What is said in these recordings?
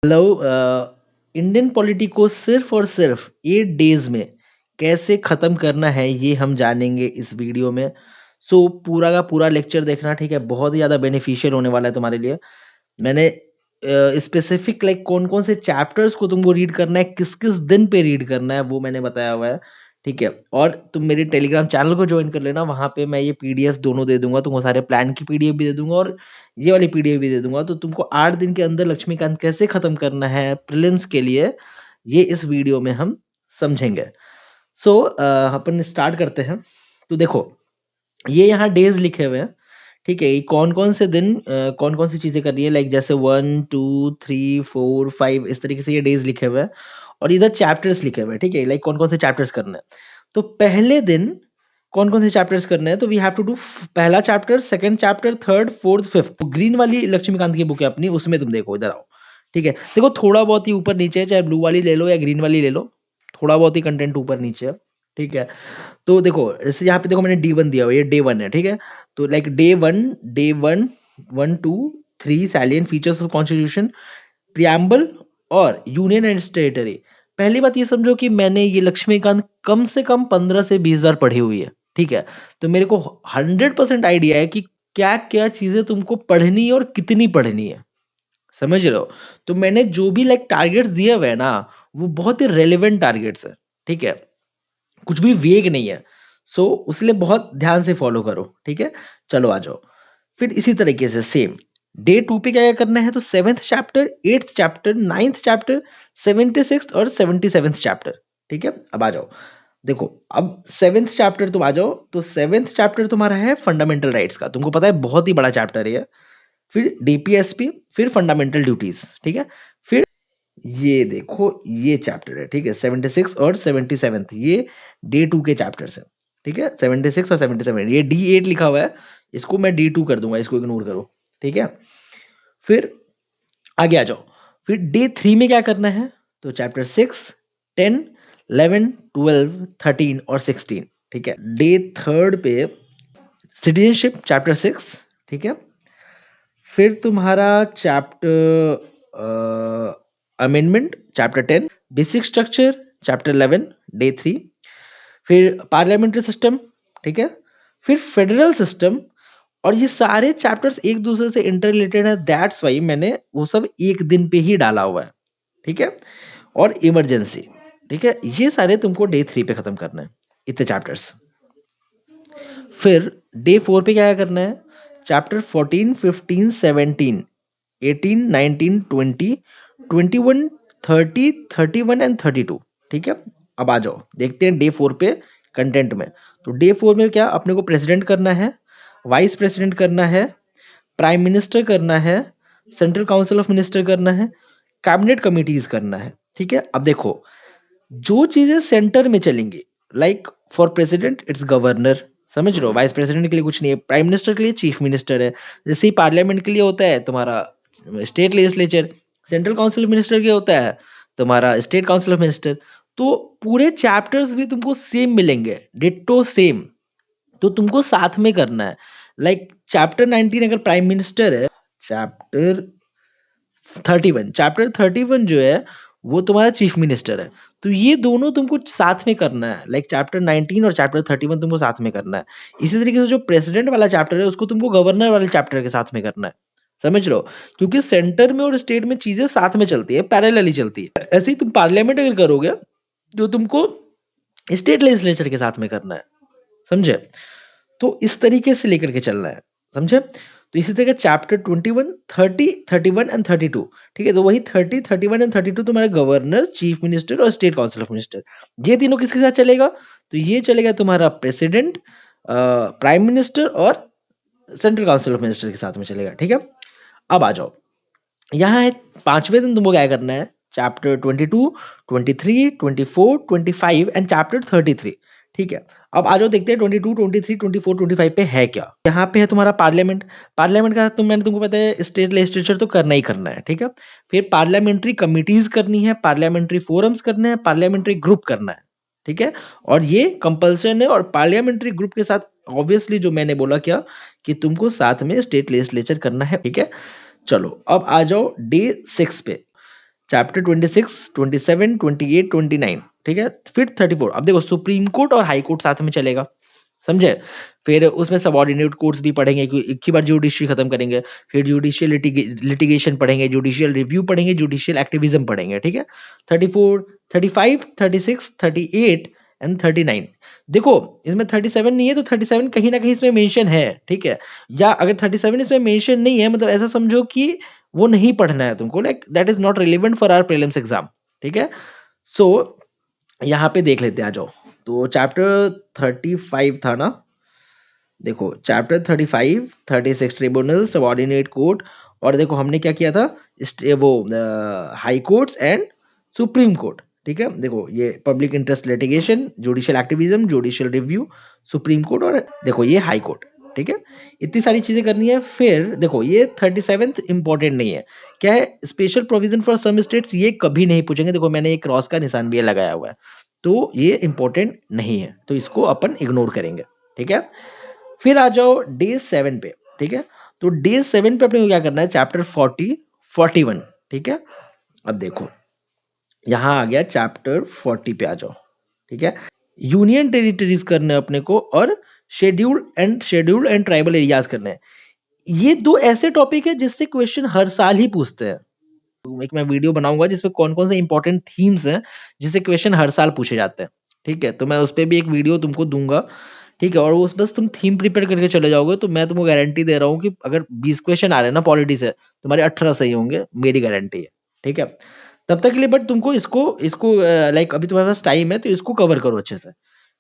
Hello. Indian polity को सिर्फ और सिर्फ 8 डेज में कैसे खत्म करना है ये हम जानेंगे इस वीडियो में। सो पूरा का पूरा लेक्चर देखना, ठीक है? बहुत ही ज़्यादा बेनिफिशियल होने वाला है तुम्हारे लिए। मैंने स्पेसिफिक लाइक कौन कौन से चैप्टर्स को तुमको रीड करना है, किस किस दिन पे रीड करना है, वो मैंने बताया हुआ है, ठीक है? और तुम मेरे टेलीग्राम चैनल को ज्वाइन कर लेना, वहां पे मैं ये पीडीएफ दोनों दे दूंगा तुमको, सारे प्लान की पीडीएफ भी दे दूंगा और ये वाली पीडीएफ भी दे दूंगा। तो तुमको 8 दिन के अंदर लक्ष्मीकांत कैसे खत्म करना है प्रीलिम्स के लिए, ये इस वीडियो में हम समझेंगे। सो अपन स्टार्ट करते हैं। तो देखो, ये यहाँ डेज लिखे हुए हैं, ठीक है? ये कौन कौन से दिन कौन कौन सी चीजें करनी है, लाइक जैसे 1 2 3 4 5 इस तरीके से ये डेज लिखे हुए हैं। और इधर चैप्टर्स लिखे हुए हैं, ठीक है? लाइक कौन कौन से चैप्टर्स करने हैं। तो पहले दिन कौन कौन से चैप्टर्स करने हैं, तो वी हैव टू डू पहला chapter, second chapter, third, fourth, fifth. तो ग्रीन वाली लक्ष्मीकांत की बुक है अपनी, उसमें तुम देखो, इधर आओ, ठीक है? देखो थोड़ा बहुत ही ऊपर नीचे है, चाहे ब्लू वाली ले लो या ग्रीन वाली ले लो, थोड़ा बहुत ही कंटेंट ऊपर नीचे है, ठीक है? तो देखो जैसे यहाँ पे देखो मैंने D1 दिया हुआ है, ये डे 1 है, ठीक है? तो like day 1 1 2 3 salient features of constitution, preamble और यूनियन एंड टेरिटरी। पहली बात ये समझो कि मैंने ये लक्ष्मीकांत कम से कम 15 से 20 बार पढ़ी हुई है, ठीक है? तो मेरे को 100% आइडिया है कि क्या क्या चीजें तुमको पढ़नी है और कितनी पढ़नी है, समझ रहे हो? तो मैंने जो भी लाइक टारगेट्स दिए हुए हैं ना, वो बहुत ही रेलिवेंट टारगेट्स है, ठीक है? कुछ भी वेग नहीं है। सो उसलिए बहुत ध्यान से फॉलो करो, ठीक है? चलो आ जाओ। फिर इसी तरीके से सेम डे 2 पे क्या क्या करना है, तो 7th chapter, 8th chapter, 9th chapter, 76th और 77th चैप्टर, ठीक है? अब आ जाओ। देखो अब 7th चैप्टर तुम आ जाओ, तो 7th चैप्टर तुम्हारा है फंडामेंटल राइट्स का, तुमको पता है बहुत ही बड़ा चैप्टर है ये। फिर डीपीएसपी, फिर फंडामेंटल ड्यूटीज, ठीक है? फिर ये देखो ये चैप्टर है, ठीक है? 76 और 77th, ये डे 2 के चैप्टर्स है, ठीक है? 76 और 77, ये D8 लिखा हुआ है, इसको मैं D2 कर दूंगा, इसको इग्नोर करो, ठीक है? फिर आगे आ जाओ। फिर डे 3 में क्या करना है, तो चैप्टर 6, 10, 11, 12, 13 और 16, ठीक है? डे 3 पे सिटीजनशिप चैप्टर 6, ठीक है? फिर तुम्हारा chapter amendment chapter 10, basic structure chapter 11 day 3, फिर पार्लियामेंट्री सिस्टम, ठीक है? फिर फेडरल सिस्टम। और ये सारे चैप्टर्स एक दूसरे से इंटर रिलेटेड है, दैट्स वाई मैंने वो सब एक दिन पे ही डाला हुआ है, ठीक है? और इमरजेंसी, ठीक है? ये सारे तुमको डे 3 पे खत्म करना है, इतने चैप्टर्स। फिर डे 4 पे क्या करना है, चैप्टर 14, 15, 17, 18, 19, 20, 21, 30, 31 एंड 32, ठीक है? अब आ जाओ देखते हैं डे 4 पे कंटेंट में। तो डे 4 में क्या अपने को प्रेसिडेंट करना है, वाइस प्रेसिडेंट करना है, प्राइम मिनिस्टर करना है, सेंट्रल काउंसिल ऑफ मिनिस्टर करना है, कैबिनेट कमिटीज करना है, ठीक है? अब देखो जो चीजें सेंटर में चलेंगी, like for president it's governor, समझ रहे हो? वाइस प्रेसिडेंट के लिए कुछ नहीं है, प्राइम मिनिस्टर के लिए चीफ मिनिस्टर है, जैसे ही पार्लियामेंट के लिए होता है तुम्हारा state legislature, central council of minister के होता है तुम्हारा स्टेट काउंसिल ऑफ मिनिस्टर। तो पूरे चैप्टर्स भी तुमको सेम मिलेंगे, डिट्टो सेम। तो तुमको साथ में करना है, लाइक चैप्टर 19 अगर प्राइम मिनिस्टर है, चैप्टर 31 जो है वो तुम्हारा चीफ मिनिस्टर है। तो ये दोनों तुमको साथ में करना है, लाइक चैप्टर 19 और चैप्टर 31 तुमको साथ में करना है। इसी तरीके से जो प्रेसिडेंट वाला चैप्टर है उसको तुमको गवर्नर वाले चैप्टर के साथ में करना है, समझ लो? क्योंकि सेंटर में और स्टेट में चीजें साथ में चलती है, पैरेलली चलती है। ऐसे ही तुम पार्लियामेंट अगर करोगे तो तुमको स्टेट लेजिस्लेचर के साथ में करना है, समझे? तो इस तरीके से लेकर के चलना है, समझे? तो इसी तरह चैप्टर 21, 30, 31 एंड 32, ठीक है? तो वही 30, 31 एंड 32 तुम्हारा गवर्नर, चीफ मिनिस्टर और स्टेट काउंसिल ऑफ मिनिस्टर, ये तीनों किसके साथ चलेगा? तो ये चलेगा तुम्हारा प्रेसिडेंट, प्राइम मिनिस्टर और सेंट्रल काउंसिल ऑफ मिनिस्टर के साथ में चलेगा, ठीक है? अब आ जाओ, यहाँ है 5वें दिन तुमको क्या करना है, चैप्टर 22, 23, 24, 25 एंड चैप्टर 33, ठीक है? अब आ जाओ देखते हैं 22, 23, 24, 25 पे है क्या। यहाँ पे है तुम्हारा पार्लियामेंट। पार्लियामेंट का मैंने तुमको पता है स्टेट लेजिस्लेचर तो करना ही करना है, ठीक है? फिर पार्लियामेंट्री कमिटीज करनी है, पार्लियामेंट्री फोरम्स करने हैं, पार्लियामेंट्री ग्रुप करना है, ठीक है? और ये कंपल्सन है। और पार्लियामेंट्री ग्रुप के साथ ऑब्वियसली जो मैंने बोला क्या, कि तुमको साथ में स्टेट लेजिस्लेचर करना है, ठीक है? चलो अब आ जाओ डे 6 पे। चैप्टर 26, 27, 28, 29, ठीक है। फिर 34। अब देखो सुप्रीम कोर्ट और हाई कोर्ट साथ में चलेगा, समझे। फिर उसमें सबऑर्डिनेट कोर्ट्स भी पढ़ेंगे क्योंकि एक ही बार जुडिशरी खत्म करेंगे। फिर जुडिशियल लिटिगेशन पढ़ेंगे, जुडिशियल रिव्यू पढ़ेंगे, जुडिशियल एक्टिविज्म पढ़ेंगे, ठीक है। 34, 35, 36, 38 एंड 39। देखो इसमें 37 नहीं है तो 37 कहीं ना कहीं इसमें मेंशन है, ठीक है। या अगर 37 इसमें मेंशन नहीं है मतलब ऐसा समझो कि वो नहीं पढ़ना है तुमको, like that is not relevant for our prelims exam, ठीक है। सो यहाँ पे देख लेते हैं, आ जाओ। तो चैप्टर 35 था ना, देखो चैप्टर 35, 36 ट्रिब्यूनल, सबऑर्डिनेट कोर्ट, और देखो हमने क्या किया था, वो high courts and supreme court, ठीक है। देखो ये public interest litigation, judicial activism, judicial review, supreme court, और देखो ये हाई कोर्ट, ठीक है। इतनी सारी चीजें करनी है। फिर देखो ये 37th इंपॉर्टेंट नहीं है, क्या है, special provision for some states, ये कभी नहीं पूछेंगे। देखो मैंने एक क्रॉस का निशान भी लगाया हुआ है, तो ये इंपॉर्टेंट नहीं है, तो इसको अपन इग्नोर करेंगे, ठीक है। फिर आ जाओ डे 7 पे, ठीक है। तो डे 7 पे अपने को क्या करना है, चैप्टर 40, 41, ठीक है। अब देखो यहां आ गया चैप्टर 40 पे, आ जाओ, ठीक है। यूनियन टेरिटरीज करने हैं अपने को, और शेड्यूल्ड एंड ट्राइबल एरियाज करने हैं। ये दो ऐसे टॉपिक है जिससे क्वेश्चन हर साल ही पूछते हैं। एक मैं वीडियो बनाऊंगा जिसपे कौन कौन से इंपॉर्टेंट थीम्स हैं जिससे क्वेश्चन हर साल पूछे जाते हैं, ठीक है। तो मैं उस पर भी एक वीडियो तुमको दूंगा, ठीक है। और उस बस तुम थीम प्रिपेयर करके चले जाओगे तो मैं तुमको गारंटी दे रहा हूँ कि अगर 20 क्वेश्चन आ रहे हैं ना पॉलिटी से, तुम्हारे 18 सही होंगे, मेरी गारंटी है, ठीक है। तब तक के लिए बट तुमको इसको इसको लाइक अभी तुम्हारे पास टाइम है तो इसको कवर करो अच्छे से।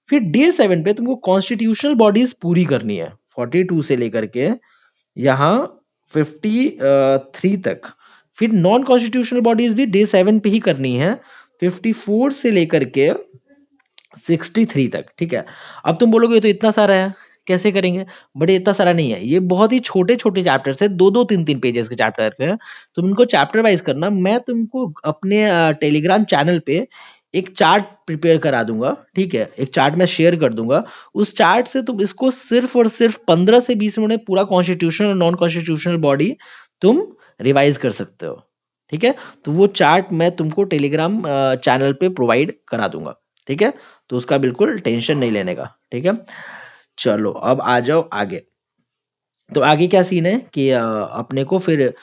फिर डे 7 पे तुमको कॉन्स्टिट्यूशनल बॉडीज पूरी करनी है, 42 से लेकर के यहाँ 53 तक। फिर नॉन कॉन्स्टिट्यूशनल बॉडीज भी डे 7 पे ही करनी है, 54 से लेकर के 63 तक, ठीक है। अब तुम बोलोगे ये तो इतना सारा है, कैसे करेंगे। बट ये इतना सारा नहीं है, ये बहुत ही छोटे छोटे चैप्टर्स है, दो दो तीन तीन पेजेस के चैप्टर्स हैं। तुम इनको चैप्टर वाइज करना। मैं तुमको अपने टेलीग्राम चैनल पे एक चार्ट प्रिपेयर करा दूंगा, ठीक है। एक चार्ट मैं शेयर कर दूंगा, उस चार्ट से तुम इसको सिर्फ और सिर्फ 15 से 20 मिनट में पूरा कॉन्स्टिट्यूशनल और नॉन कॉन्स्टिट्यूशनल बॉडी तुम रिवाइज कर सकते हो, ठीक है। तो वो चार्ट मैं तुमको टेलीग्राम चैनल पे प्रोवाइड करा दूंगा, ठीक है। तो उसका बिल्कुल टेंशन नहीं लेने का, ठीक है। चलो अब आ जाओ आगे। तो आगे क्या सीन है कि अपने को फिर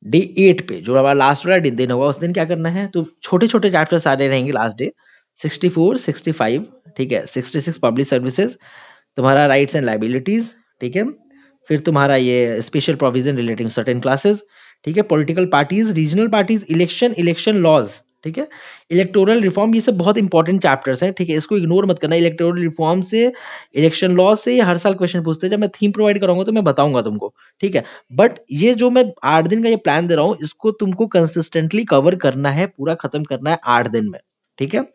डे 8 पे जो हमारा लास्ट वाला दिन होगा उस दिन क्या करना है, तो छोटे छोटे चैप्टर सारे रहेंगे लास्ट डे, 64, 65, ठीक है। 66 पब्लिक सर्विसेज, तुम्हारा राइट्स एंड लाइबिलिटीज, ठीक है। फिर तुम्हारा ये special provision relating certain classes, ठीक है। Political parties, regional parties, election laws, ठीक है। इलेक्टोरल रिफॉर्म, ये सब बहुत इंपॉर्टेंट चैप्टर्स हैं, ठीक है। इसको इग्नोर मत करना। इलेक्टोरल रिफॉर्म से, इलेक्शन लॉ से ये हर साल क्वेश्चन पूछते हैं। जब मैं थीम प्रोवाइड कराऊंगा तो मैं बताऊंगा तुमको, ठीक है। बट ये जो मैं 8 दिन का ये प्लान दे रहा हूँ इसको तुमको कंसिस्टेंटली कवर करना है, पूरा खत्म करना है 8 दिन में, ठीक है।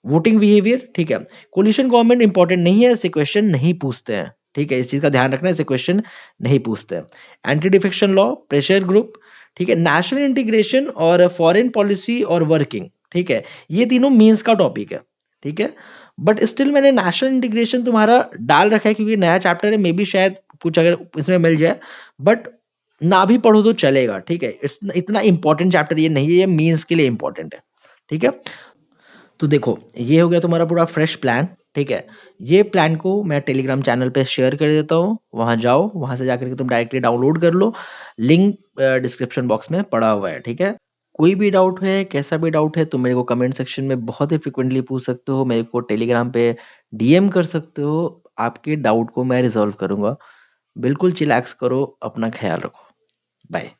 वोटिंग बिहेवियर, ठीक है। कोलिशन गवर्नमेंट इंपॉर्टेंट नहीं है, ऐसे क्वेश्चन नहीं पूछते हैं, ठीक है। इस चीज का ध्यान रखना, ऐसे क्वेश्चन नहीं पूछते हैं। Anti defection law, pressure group, ठीक है। नेशनल इंटीग्रेशन और फॉरेन पॉलिसी और वर्किंग, ठीक है। ये तीनों मीन्स का टॉपिक है, ठीक है। बट स्टिल मैंने नेशनल इंटीग्रेशन तुम्हारा डाल रखा है क्योंकि नया चैप्टर है, मे बी शायद कुछ अगर इसमें मिल जाए, बट ना भी पढ़ो तो चलेगा, ठीक है। इतना इंपॉर्टेंट चैप्टर ये नहीं है, ये मीन्स के लिए इंपॉर्टेंट है, ठीक है। तो देखो ये हो गया तुम्हारा पूरा फ्रेश प्लान, ठीक है। ये प्लान को मैं टेलीग्राम चैनल पे शेयर कर देता हूँ, वहां जाओ, वहां से जाकर के तुम डायरेक्टली डाउनलोड कर लो, लिंक डिस्क्रिप्शन बॉक्स में पड़ा हुआ है, ठीक है। कोई भी डाउट है, कैसा भी डाउट है, तुम मेरे को कमेंट सेक्शन में बहुत ही फ्रिक्वेंटली पूछ सकते हो, मेरे को टेलीग्राम पे डीएम कर सकते हो, आपके डाउट को मैं रिजॉल्व करूंगा। बिल्कुल चिलैक्स करो, अपना ख्याल रखो, बाय।